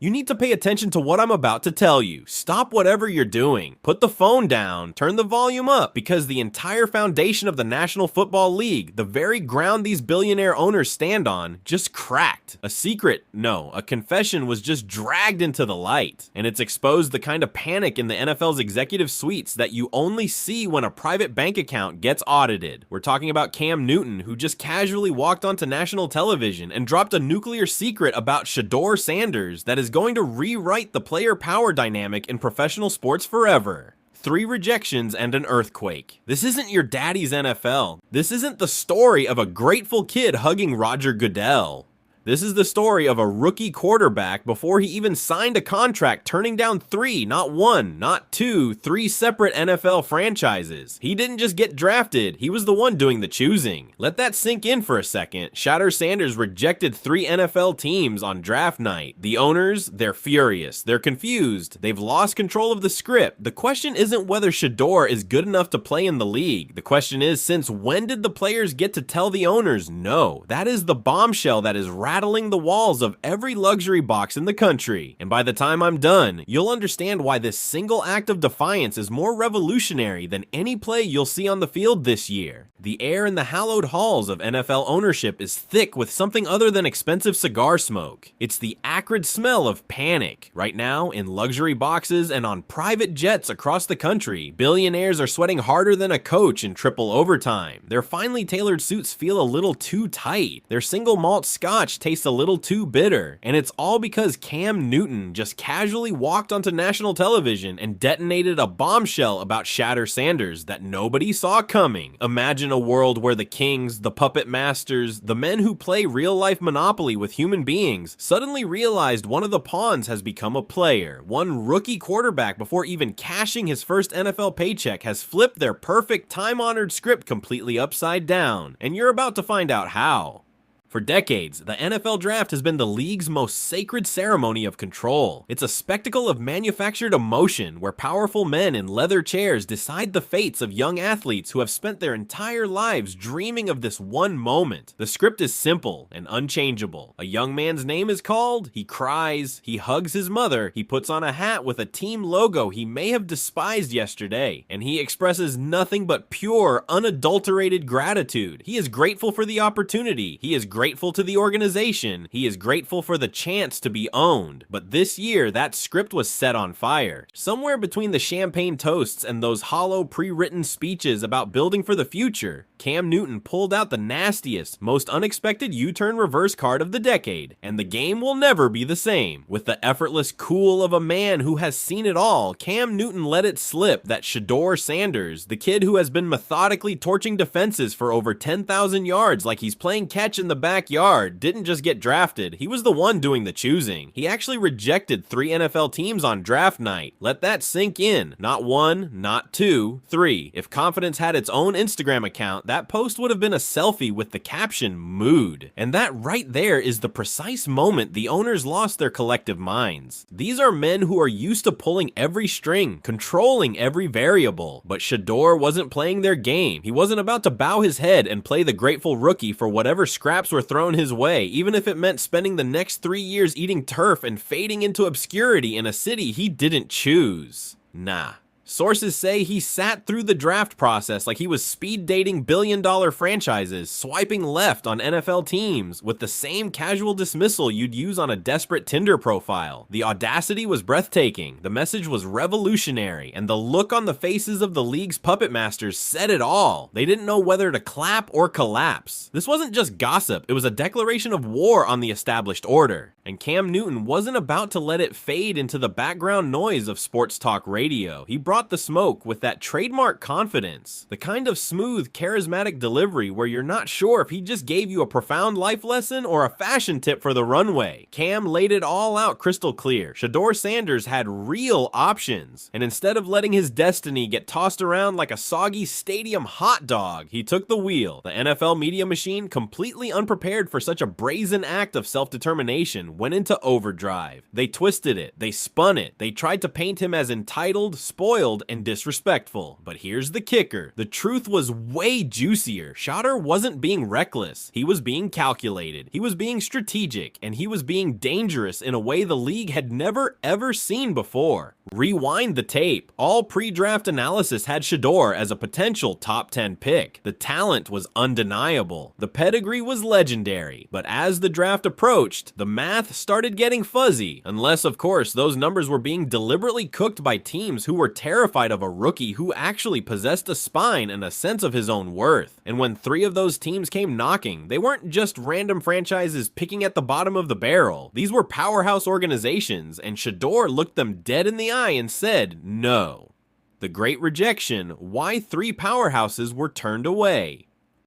You need to pay attention to what I'm about to tell you. Stop whatever you're doing. Put the phone down. Turn the volume up, because the entire foundation of the National Football League, the very ground these billionaire owners stand on, just cracked. A confession was just dragged into the light. And it's exposed the kind of panic in the NFL's executive suites that you only see when a private bank account gets audited. We're talking about Cam Newton, who just casually walked onto national television and dropped a nuclear secret about Shedeur Sanders that is going to rewrite the player power dynamic in professional sports forever. 3 rejections and an earthquake. This isn't your daddy's NFL. This isn't the story of a grateful kid hugging Roger Goodell. This is the story of a rookie quarterback before he even signed a contract, turning down 3, not 1, not 2, 3 separate NFL franchises. He didn't just get drafted, he was the one doing the choosing. Let that sink in for a second. Shedeur Sanders rejected 3 NFL teams on draft night. The owners, they're furious, they're confused, they've lost control of the script. The question isn't whether Shedeur is good enough to play in the league. The question is, since when did the players get to tell the owners no? That is the bombshell that is rattling the walls of every luxury box in the country. And by the time I'm done, you'll understand why this single act of defiance is more revolutionary than any play you'll see on the field this year. The air in the hallowed halls of NFL ownership is thick with something other than expensive cigar smoke. It's the acrid smell of panic. Right now, in luxury boxes and on private jets across the country, billionaires are sweating harder than a coach in triple overtime. Their finely tailored suits feel a little too tight. Their single malt scotch tastes a little too bitter. And it's all because Cam Newton just casually walked onto national television and detonated a bombshell about Shedeur Sanders that nobody saw coming. Imagine a world where the kings, the puppet masters, the men who play real-life Monopoly with human beings suddenly realized one of the pawns has become a player. One rookie quarterback, before even cashing his first NFL paycheck, has flipped their perfect time-honored script completely upside down. And you're about to find out how. For decades, the NFL draft has been the league's most sacred ceremony of control. It's a spectacle of manufactured emotion where powerful men in leather chairs decide the fates of young athletes who have spent their entire lives dreaming of this one moment. The script is simple and unchangeable. A young man's name is called, he cries, he hugs his mother, he puts on a hat with a team logo he may have despised yesterday, and he expresses nothing but pure, unadulterated gratitude. He is grateful for the opportunity. He is grateful to the organization. He is grateful for the chance to be owned. But this year, that script was set on fire. Somewhere between the champagne toasts and those hollow pre-written speeches about building for the future, Cam Newton pulled out the nastiest, most unexpected U-turn reverse card of the decade, and the game will never be the same. With the effortless cool of a man who has seen it all, Cam Newton let it slip that Shedeur Sanders, the kid who has been methodically torching defenses for over 10,000 yards like he's playing catch in the backyard, didn't just get drafted, he was the one doing the choosing. He actually rejected 3 NFL teams on draft night. Let that sink in. Not 1, not 2, 3. If Confidence had its own Instagram account, that post would have been a selfie with the caption "Mood." And that right there is the precise moment the owners lost their collective minds. These are men who are used to pulling every string, controlling every variable. But Shedeur wasn't playing their game. He wasn't about to bow his head and play the grateful rookie for whatever scraps were thrown his way, even if it meant spending the next 3 years eating turf and fading into obscurity in a city he didn't choose. Nah. Sources say he sat through the draft process like he was speed dating billion-dollar franchises, swiping left on NFL teams with the same casual dismissal you'd use on a desperate Tinder profile. The audacity was breathtaking, the message was revolutionary, and the look on the faces of the league's puppet masters said it all. They didn't know whether to clap or collapse. This wasn't just gossip, it was a declaration of war on the established order. And Cam Newton wasn't about to let it fade into the background noise of sports talk radio. He brought the smoke with that trademark confidence, the kind of smooth, charismatic delivery where you're not sure if he just gave you a profound life lesson or a fashion tip for the runway. Cam laid it all out crystal clear. Shedeur Sanders had real options, and instead of letting his destiny get tossed around like a soggy stadium hot dog, he took the wheel. The NFL media machine, completely unprepared for such a brazen act of self-determination, went into overdrive. They twisted it, they spun it, they tried to paint him as entitled, spoiled, spoiled and disrespectful. But here's the kicker. The truth was way juicier. Shedeur wasn't being reckless. He was being calculated. He was being strategic, and he was being dangerous in a way the league had never ever seen before. Rewind the tape. All pre-draft analysis had Shedeur as a potential top 10 pick. The talent was undeniable. The pedigree was legendary. But as the draft approached, the math started getting fuzzy. Unless, of course, those numbers were being deliberately cooked by teams who were terrified of a rookie who actually possessed a spine and a sense of his own worth. And when 3 of those teams came knocking, they weren't just random franchises picking at the bottom of the barrel. These were powerhouse organizations, and Shedeur looked them dead in the eye and said no. The great rejection, why 3 powerhouses were turned away.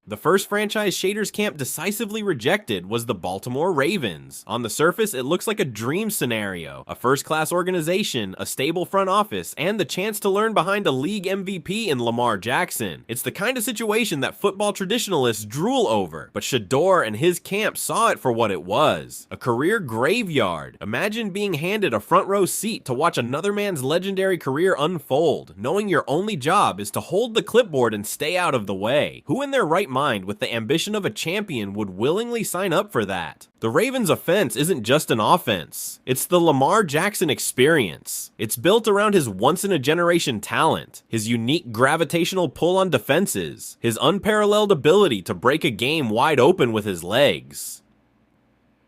The first franchise Shedeur's camp decisively rejected was the Baltimore Ravens. On the surface, it looks like a dream scenario. A first-class organization, a stable front office, and the chance to learn behind a league MVP in Lamar Jackson. It's the kind of situation that football traditionalists drool over, but Shedeur and his camp saw it for what it was. A career graveyard. Imagine being handed a front-row seat to watch another man's legendary career unfold, knowing your only job is to hold the clipboard and stay out of the way. Who in their right mind with the ambition of a champion would willingly sign up for that? The Ravens' offense isn't just an offense. It's the Lamar Jackson experience. It's built around his once-in-a-generation talent, his unique gravitational pull on defenses, his unparalleled ability to break a game wide open with his legs.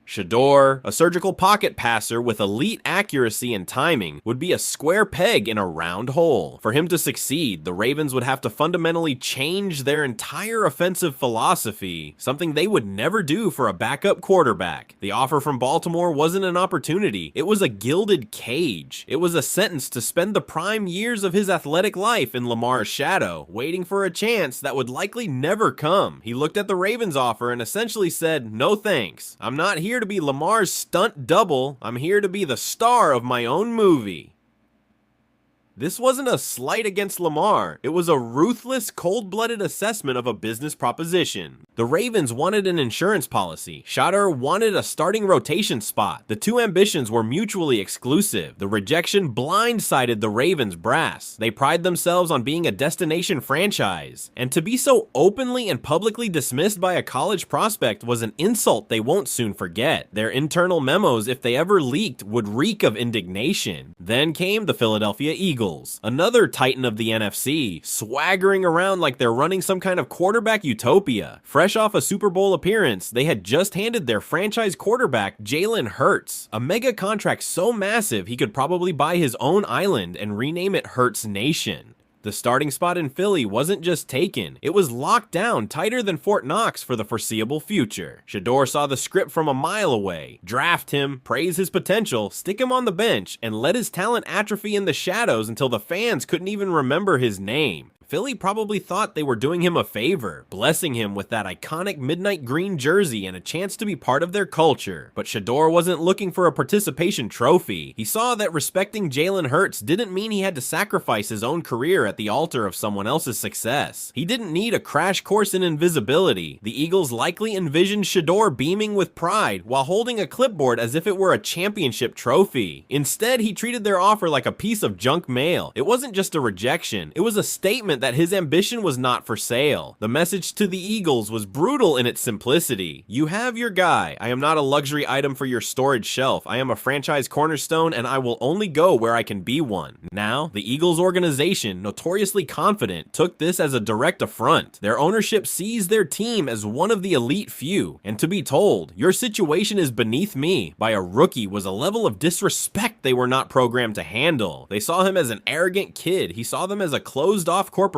Shedeur, a surgical pocket passer with elite accuracy and timing, would be a square peg in a round hole. For him to succeed, the Ravens would have to fundamentally change their entire offensive philosophy, something they would never do for a backup quarterback. The offer from Baltimore wasn't an opportunity, it was a gilded cage. It was a sentence to spend the prime years of his athletic life in Lamar's shadow, waiting for a chance that would likely never come. He looked at the Ravens offer and essentially said, "No thanks. I'm not here to be Lamar's stunt double. I'm here to be the star of my own movie." This wasn't a slight against Lamar, it was a ruthless, cold-blooded assessment of a business proposition. The Ravens wanted an insurance policy. Shedeur wanted a starting rotation spot. The two ambitions were mutually exclusive. The rejection blindsided the Ravens brass. They pride themselves on being a destination franchise. And to be so openly and publicly dismissed by a college prospect was an insult they won't soon forget. Their internal memos, if they ever leaked, would reek of indignation. Then came the Philadelphia Eagles. Another titan of the NFC, swaggering around like they're running some kind of quarterback utopia. Fresh off a Super Bowl appearance, they had just handed their franchise quarterback Jalen Hurts a mega contract so massive he could probably buy his own island and rename it Hurts Nation. The starting spot in Philly wasn't just taken, it was locked down tighter than Fort Knox for the foreseeable future. Shedeur saw the script from a mile away. Draft him, praise his potential, stick him on the bench, and let his talent atrophy in the shadows until the fans couldn't even remember his name. Philly probably thought they were doing him a favor, blessing him with that iconic midnight green jersey and a chance to be part of their culture. But Shedeur wasn't looking for a participation trophy. He saw that respecting Jalen Hurts didn't mean he had to sacrifice his own career at the altar of someone else's success. He didn't need a crash course in invisibility. The Eagles likely envisioned Shedeur beaming with pride while holding a clipboard as if it were a championship trophy. Instead, he treated their offer like a piece of junk mail. It wasn't just a rejection, it was a statement that his ambition was not for sale. The message to the Eagles was brutal in its simplicity. You have your guy. I am not a luxury item for your storage shelf. I am a franchise cornerstone and I will only go where I can be one. Now, the Eagles organization, notoriously confident, took this as a direct affront. Their ownership sees their team as one of the elite few. And to be told, your situation is beneath me by a rookie was a level of disrespect they were not programmed to handle. They saw him as an arrogant kid. He saw them as a closed-off corporation.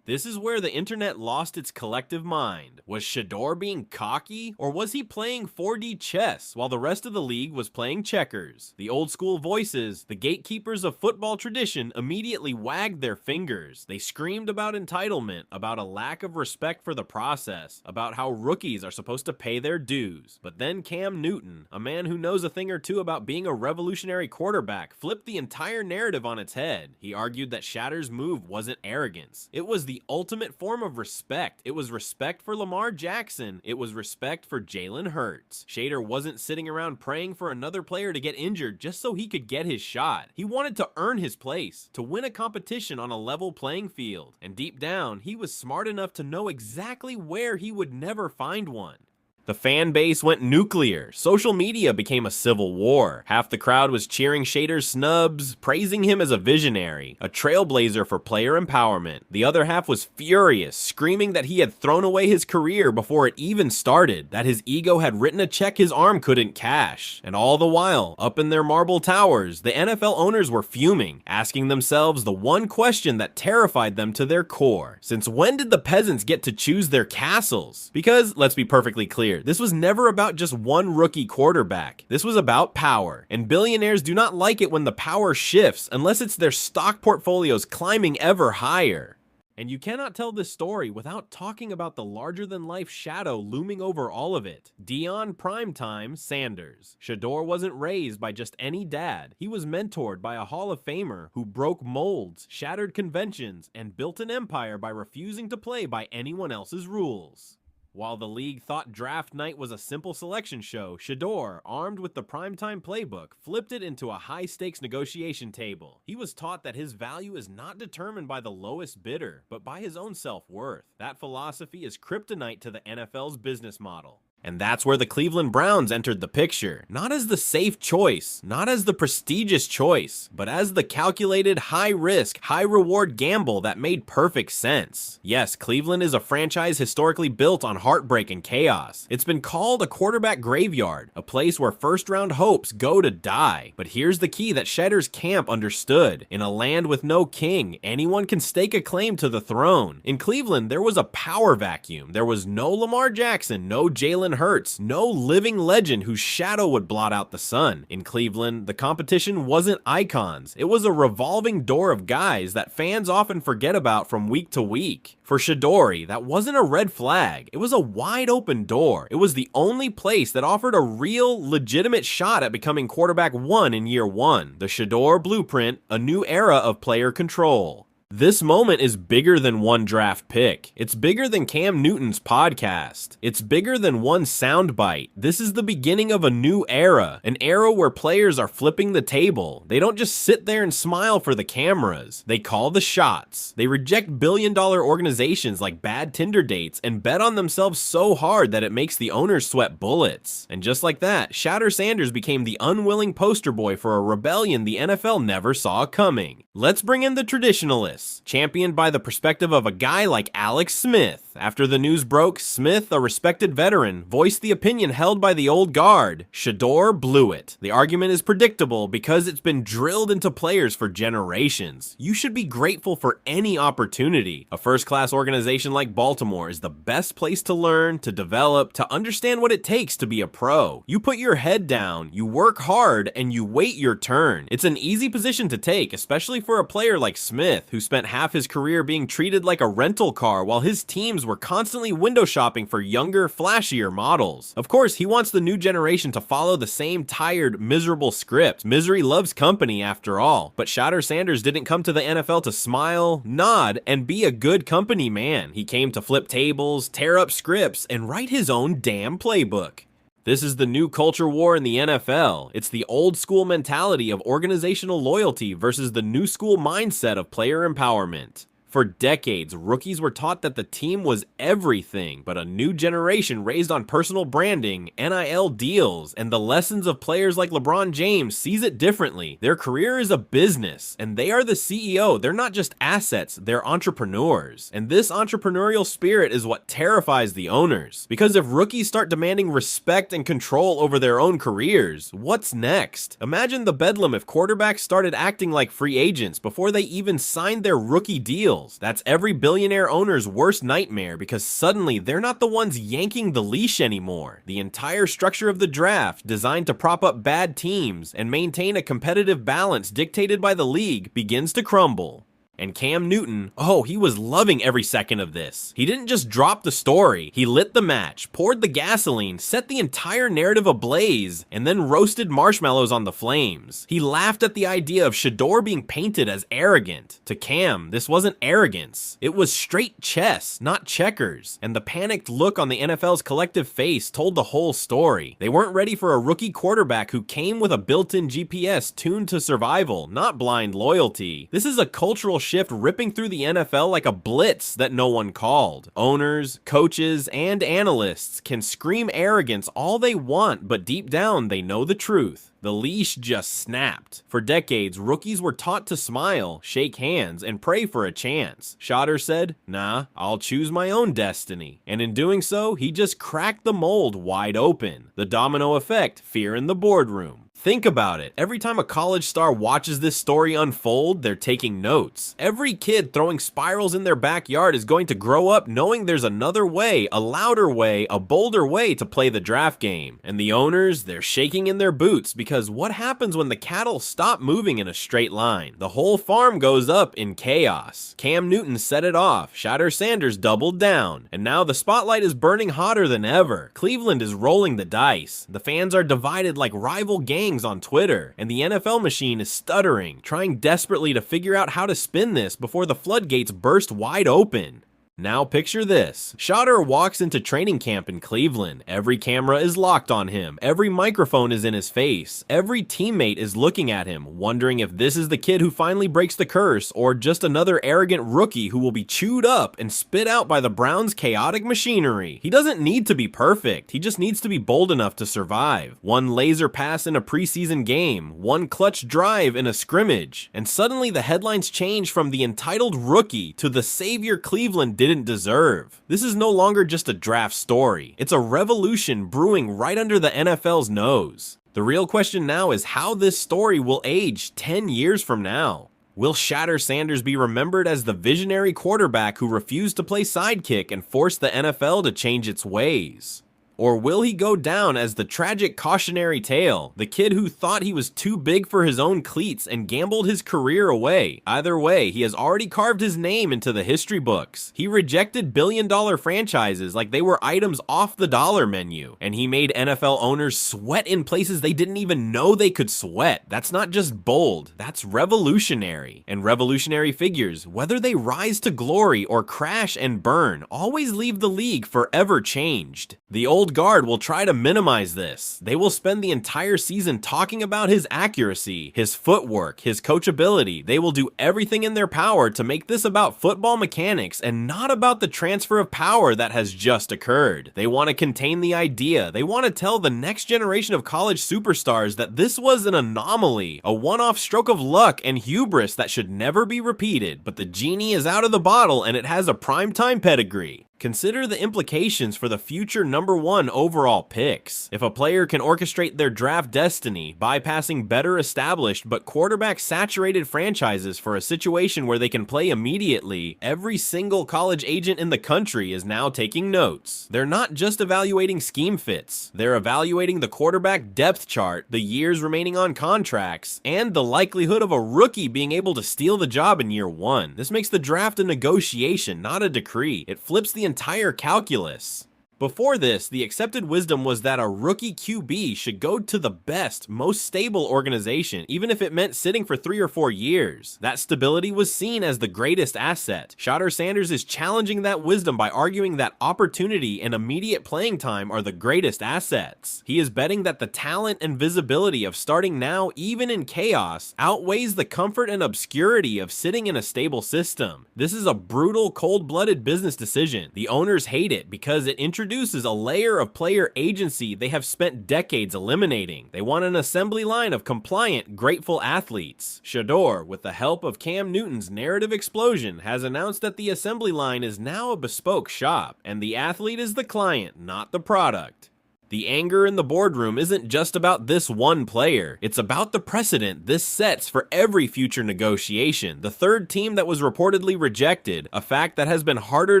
This is where the internet lost its collective mind. Was Shedeur being cocky, or was he playing 4D chess while the rest of the league was playing checkers? The old school voices, the gatekeepers of football tradition, immediately wagged their fingers. They screamed about entitlement, about a lack of respect for the process, about how rookies are supposed to pay their dues. But then Cam Newton, a man who knows a thing or two about being a revolutionary billionaire quarterback flipped the entire narrative on its head. He argued that Shedeur's move wasn't arrogance. It was the ultimate form of respect. It was respect for Lamar Jackson. It was respect for Jalen Hurts. Shedeur wasn't sitting around praying for another player to get injured just so he could get his shot. He wanted to earn his place, to win a competition on a level playing field. And deep down, he was smart enough to know exactly where he would never find one. The fan base went nuclear. Social media became a civil war. Half the crowd was cheering Shedeur's snubs, praising him as a visionary, a trailblazer for player empowerment. The other half was furious, screaming that he had thrown away his career before it even started, that his ego had written a check his arm couldn't cash. And all the while, up in their marble towers, the NFL owners were fuming, asking themselves the one question that terrified them to their core. Since when did the peasants get to choose their castles? Because, let's be perfectly clear, this was never about just one rookie quarterback. This was about power, and billionaires do not like it when the power shifts unless it's their stock portfolios climbing ever higher. And you cannot tell this story without talking about the larger-than-life shadow looming over all of it. Deion Primetime Sanders. Shedeur wasn't raised by just any dad. He was mentored by a Hall of Famer who broke molds, shattered conventions, and built an empire by refusing to play by anyone else's rules. While the league thought draft night was a simple selection show, Shedeur, armed with the primetime playbook, flipped it into a high-stakes negotiation table. He was taught that his value is not determined by the lowest bidder, but by his own self-worth. That philosophy is kryptonite to the NFL's business model. And that's where the Cleveland Browns entered the picture. Not as the safe choice, not as the prestigious choice, but as the calculated, high-risk, high-reward gamble that made perfect sense. Yes, Cleveland is a franchise historically built on heartbreak and chaos. It's been called a quarterback graveyard, a place where first-round hopes go to die. But here's the key that Shedeur's camp understood. In a land with no king, anyone can stake a claim to the throne. In Cleveland, there was a power vacuum. There was no Lamar Jackson, no Jalen Hurts, no living legend whose shadow would blot out the sun. In Cleveland, the competition wasn't icons. It was a revolving door of guys that fans often forget about from week to week. For Shedeur, that wasn't a red flag. It was a wide open door. It was the only place that offered a real, legitimate shot at becoming quarterback one in year one. The Shedeur blueprint, a new era of player control. This moment is bigger than one draft pick. It's bigger than Cam Newton's podcast. It's bigger than one soundbite. This is the beginning of a new era, an era where players are flipping the table. They don't just sit there and smile for the cameras. They call the shots. They reject billion-dollar organizations like bad Tinder dates and bet on themselves so hard that it makes the owners sweat bullets. And just like that, Shedeur Sanders became the unwilling poster boy for a rebellion the NFL never saw coming. Let's bring in the traditionalists. Championed by the perspective of a guy like Alex Smith. After the news broke, Smith, a respected veteran, voiced the opinion held by the old guard. Shedeur blew it. The argument is predictable because it's been drilled into players for generations. You should be grateful for any opportunity. A first-class organization like Baltimore is the best place to learn, to develop, to understand what it takes to be a pro. You put your head down, you work hard, and you wait your turn. It's an easy position to take, especially for a player like Smith, who spent half his career being treated like a rental car while his teams were constantly window shopping for younger, flashier models. Of course, he wants the new generation to follow the same tired, miserable script. Misery loves company after all. But Shedeur Sanders didn't come to the NFL to smile, nod, and be a good company man. He came to flip tables, tear up scripts, and write his own damn playbook. This is the new culture war in the NFL. It's the old school mentality of organizational loyalty versus the new school mindset of player empowerment. For decades, rookies were taught that the team was everything, but a new generation raised on personal branding, NIL deals, and the lessons of players like LeBron James sees it differently. Their career is a business, and they are the CEO. They're not just assets, they're entrepreneurs. And this entrepreneurial spirit is what terrifies the owners. Because if rookies start demanding respect and control over their own careers, what's next? Imagine the bedlam if quarterbacks started acting like free agents before they even signed their rookie deal. That's every billionaire owner's worst nightmare because suddenly they're not the ones yanking the leash anymore. The entire structure of the draft, designed to prop up bad teams and maintain a competitive balance dictated by the league, begins to crumble. And Cam Newton, oh, he was loving every second of this. He didn't just drop the story, he lit the match, poured the gasoline, set the entire narrative ablaze, and then roasted marshmallows on the flames. He laughed at the idea of Shedeur being painted as arrogant. To Cam, this wasn't arrogance. It was straight chess, not checkers. And the panicked look on the NFL's collective face told the whole story. They weren't ready for a rookie quarterback who came with a built-in GPS tuned to survival, not blind loyalty. This is a cultural shift ripping through the NFL like a blitz that no one called. Owners, coaches, and analysts can scream arrogance all they want, but deep down they know the truth. The leash just snapped. For decades, rookies were taught to smile, shake hands, and pray for a chance. Shedeur said, "Nah, I'll choose my own destiny." And in doing so, he just cracked the mold wide open. The domino effect, fear in the boardroom. Think about it. Every time a college star watches this story unfold, they're taking notes. Every kid throwing spirals in their backyard is going to grow up knowing there's another way, a louder way, a bolder way to play the draft game. And the owners, they're shaking in their boots because what happens when the cattle stop moving in a straight line? The whole farm goes up in chaos. Cam Newton set it off. Shedeur Sanders doubled down. And now the spotlight is burning hotter than ever. Cleveland is rolling the dice. The fans are divided like rival gangs on Twitter, and the NFL machine is stuttering, trying desperately to figure out how to spin this before the floodgates burst wide open. Now picture this. Shedeur walks into training camp in Cleveland. Every camera is locked on him. Every microphone is in his face. Every teammate is looking at him, wondering if this is the kid who finally breaks the curse or just another arrogant rookie who will be chewed up and spit out by the Browns' chaotic machinery. He doesn't need to be perfect. He just needs to be bold enough to survive. One laser pass in a preseason game, one clutch drive in a scrimmage, and suddenly the headlines change from the entitled rookie to the savior Cleveland didn't deserve. This is no longer just a draft story. It's a revolution brewing right under the NFL's nose. The real question now is how this story will age 10 years from now. Will Shedeur Sanders be remembered as the visionary quarterback who refused to play sidekick and forced the NFL to change its ways? Or will he go down as the tragic cautionary tale, the kid who thought he was too big for his own cleats and gambled his career away? Either way, he has already carved his name into the history books. He rejected billion-dollar franchises like they were items off the dollar menu, and he made NFL owners sweat in places they didn't even know they could sweat. That's not just bold, that's revolutionary. And revolutionary figures, whether they rise to glory or crash and burn, always leave the league forever changed. The old guard will try to minimize this. They will spend the entire season talking about his accuracy, his footwork, his coachability. They will do everything in their power to make this about football mechanics and not about the transfer of power that has just occurred. They want to contain the idea. They want to tell the next generation of college superstars that this was an anomaly, a one-off stroke of luck and hubris that should never be repeated. But the genie is out of the bottle and it has a primetime pedigree. Consider the implications for the future #1 overall picks. If a player can orchestrate their draft destiny, bypassing better established but quarterback-saturated franchises for a situation where they can play immediately, every single college agent in the country is now taking notes. They're not just evaluating scheme fits, they're evaluating the quarterback depth chart, the years remaining on contracts, and the likelihood of a rookie being able to steal the job in year 1. This makes the draft a negotiation, not a decree. It flips the entire calculus. Before this, the accepted wisdom was that a rookie QB should go to the best, most stable organization, even if it meant sitting for 3 or 4 years. That stability was seen as the greatest asset. Shedeur Sanders is challenging that wisdom by arguing that opportunity and immediate playing time are the greatest assets. He is betting that the talent and visibility of starting now, even in chaos, outweighs the comfort and obscurity of sitting in a stable system. This is a brutal, cold-blooded business decision. The owners hate it because it introduces a layer of player agency they have spent decades eliminating. They want an assembly line of compliant, grateful athletes. Shedeur, with the help of Cam Newton's narrative explosion, has announced that the assembly line is now a bespoke shop, and the athlete is the client, not the product. The anger in the boardroom isn't just about this one player, it's about the precedent this sets for every future negotiation. The third team that was reportedly rejected, a fact that has been harder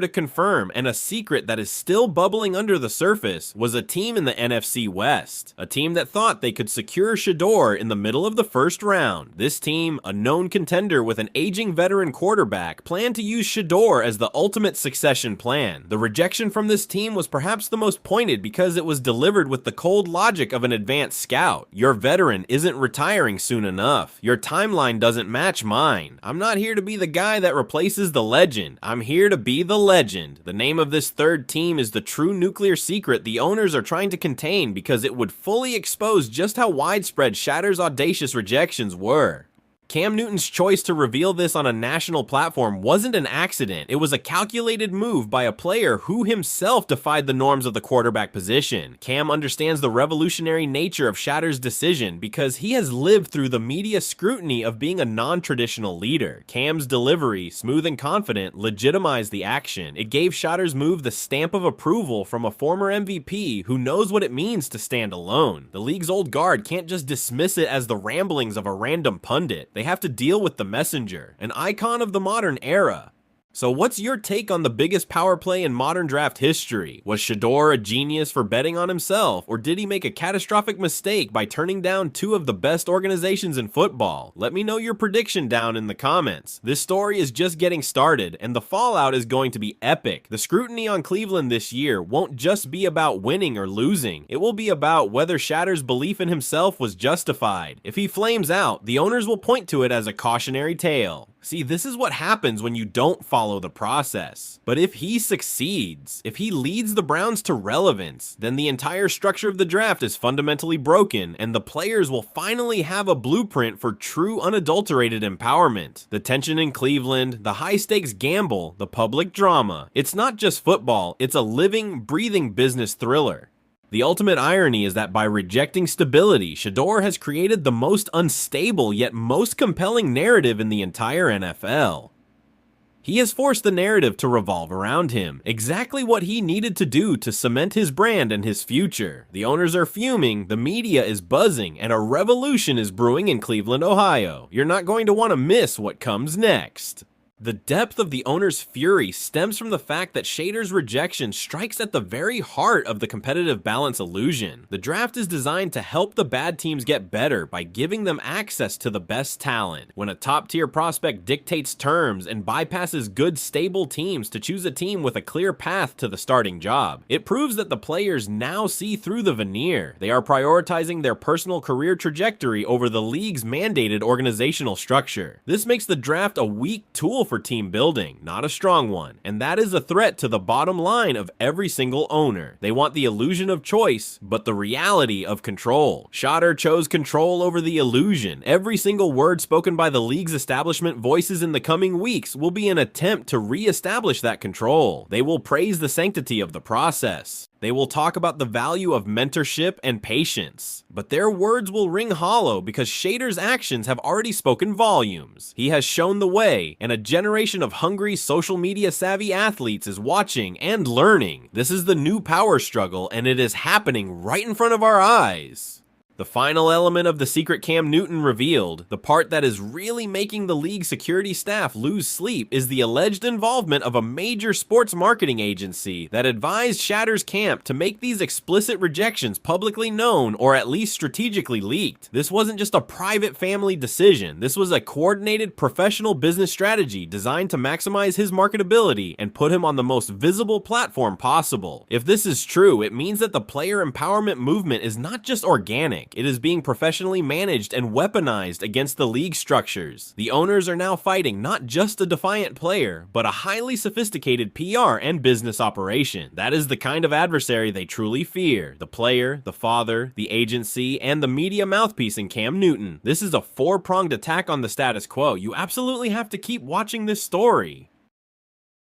to confirm and a secret that is still bubbling under the surface, was a team in the NFC West. A team that thought they could secure Shedeur in the middle of the first round. This team, a known contender with an aging veteran quarterback, planned to use Shedeur as the ultimate succession plan. The rejection from this team was perhaps the most pointed because it was delivered with the cold logic of an advanced scout. Your veteran isn't retiring soon enough. Your timeline doesn't match mine. I'm not here to be the guy that replaces the legend. I'm here to be the legend. The name of this third team is the true nuclear secret the owners are trying to contain because it would fully expose just how widespread Shedeur's audacious rejections were. Cam Newton's choice to reveal this on a national platform wasn't an accident. It was a calculated move by a player who himself defied the norms of the quarterback position. Cam understands the revolutionary nature of Shedeur's decision because he has lived through the media scrutiny of being a non-traditional leader. Cam's delivery, smooth and confident, legitimized the action. It gave Shedeur's move the stamp of approval from a former MVP who knows what it means to stand alone. The league's old guard can't just dismiss it as the ramblings of a random pundit. They have to deal with the messenger, an icon of the modern era. So what's your take on the biggest power play in modern draft history? Was Shedeur a genius for betting on himself, or did he make a catastrophic mistake by turning down two of the best organizations in football? Let me know your prediction down in the comments. This story is just getting started, and the fallout is going to be epic. The scrutiny on Cleveland this year won't just be about winning or losing. It will be about whether Shedeur's belief in himself was justified. If he flames out, the owners will point to it as a cautionary tale. See, this is what happens when you don't follow the process. But if he succeeds, if he leads the Browns to relevance, then the entire structure of the draft is fundamentally broken, and the players will finally have a blueprint for true unadulterated empowerment. The tension in Cleveland, the high-stakes gamble, the public drama. It's not just football, it's a living, breathing business thriller. The ultimate irony is that by rejecting stability, Shedeur has created the most unstable yet most compelling narrative in the entire NFL. He has forced the narrative to revolve around him, exactly what he needed to do to cement his brand and his future. The owners are fuming, the media is buzzing, and a revolution is brewing in Cleveland, Ohio. You're not going to want to miss what comes next. The depth of the owner's fury stems from the fact that Shedeur's rejection strikes at the very heart of the competitive balance illusion. The draft is designed to help the bad teams get better by giving them access to the best talent. When a top-tier prospect dictates terms and bypasses good, stable teams to choose a team with a clear path to the starting job, it proves that the players now see through the veneer. They are prioritizing their personal career trajectory over the league's mandated organizational structure. This makes the draft a weak tool for team building, not a strong one, and that is a threat to the bottom line of every single owner. They want the illusion of choice, but the reality of control. Shedeur chose control over the illusion. Every single word spoken by the league's establishment voices in the coming weeks will be an attempt to re-establish that control. They will praise the sanctity of the process. They will talk about the value of mentorship and patience, but their words will ring hollow because Shedeur's actions have already spoken volumes. He has shown the way, and a generation of hungry, social media savvy athletes is watching and learning. This is the new power struggle, and it is happening right in front of our eyes. The final element of the secret Cam Newton revealed, the part that is really making the league security staff lose sleep, is the alleged involvement of a major sports marketing agency that advised Shedeur's camp to make these explicit rejections publicly known or at least strategically leaked. This wasn't just a private family decision. This was a coordinated professional business strategy designed to maximize his marketability and put him on the most visible platform possible. If this is true, it means that the player empowerment movement is not just organic. It is being professionally managed and weaponized against the league structures. The owners are now fighting not just a defiant player, but a highly sophisticated PR and business operation. That is the kind of adversary they truly fear. The player, the father, the agency, and the media mouthpiece in Cam Newton. This is a four-pronged attack on the status quo. You absolutely have to keep watching this story.